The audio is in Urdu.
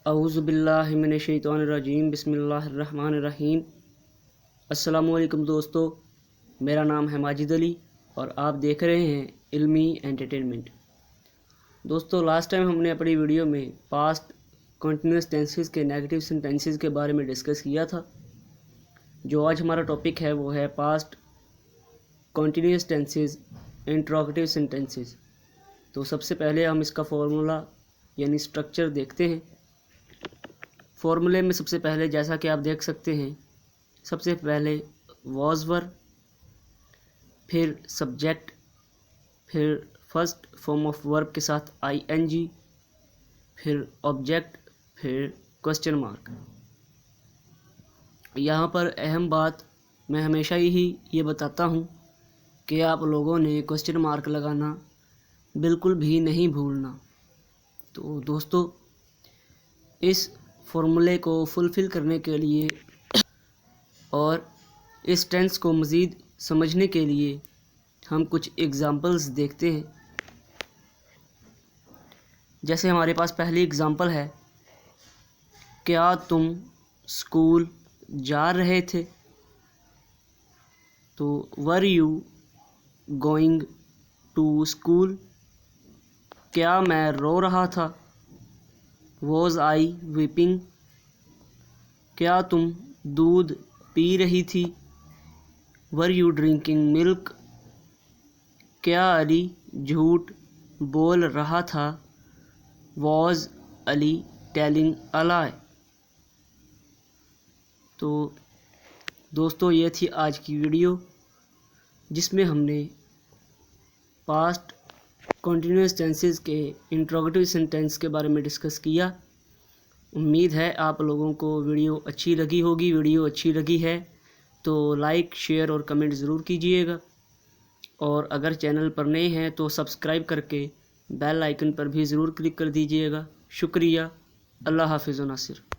اعوذ باللہ من الشیطان الرجیم، بسم اللہ الرحمن الرحیم۔ السلام علیکم دوستو، میرا نام ہے ماجد علی اور آپ دیکھ رہے ہیں علمی انٹرٹینمنٹ۔ دوستو، لاسٹ ٹائم ہم نے اپنی ویڈیو میں پاسٹ کنٹینیوس ٹینسز کے نیگیٹو سینٹینسز کے بارے میں ڈسکس کیا تھا۔ جو آج ہمارا ٹاپک ہے وہ ہے پاسٹ کنٹینیوس ٹینسز انٹروگیٹیو سینٹینسز۔ تو سب سے پہلے ہم اس کا فارمولا یعنی سٹرکچر دیکھتے ہیں۔ فارمولے میں سب سے پہلے جیسا کہ آپ دیکھ سکتے ہیں، سب سے پہلے واز ورب، پھر سبجیکٹ، پھر فرسٹ فارم آف ورب کے ساتھ آئی این جی، پھر آبجیکٹ، پھر کوسچن مارک۔ یہاں پر اہم بات میں ہمیشہ ہی یہ بتاتا ہوں کہ آپ لوگوں نے کوسچن مارک لگانا بالکل بھی نہیں بھولنا۔ تو دوستو، اس فارمولے کو فلفل کرنے کے لیے اور اس ٹینس کو مزید سمجھنے کے لیے ہم کچھ ایگزامپلز دیکھتے ہیں۔ جیسے ہمارے پاس پہلی ایگزامپل ہے، کیا تم اسکول جا رہے تھے؟ تو were you going to school? کیا میں رو رہا تھا؟ Was I weeping? کیا تم دودھ پی رہی تھی؟ Were you drinking milk? کیا علی جھوٹ بول رہا تھا؟ واز علی ٹیلنگ اے لائی؟ تو دوستو، یہ تھی آج کی ویڈیو جس میں ہم نے پاسٹ کنٹینیوس ٹینسز کے انٹروگیٹیو سینٹینس کے بارے میں ڈسکس کیا۔ امید ہے آپ لوگوں کو ویڈیو اچھی لگی ہوگی۔ ویڈیو اچھی لگی ہے تو لائک، شیئر اور کمنٹ ضرور کیجیے گا، اور اگر چینل پر نئے ہیں تو سبسکرائب کر کے بیل آئیکن پر بھی ضرور کلک کر دیجیے گا۔ شکریہ، اللہ حافظ و ناصر۔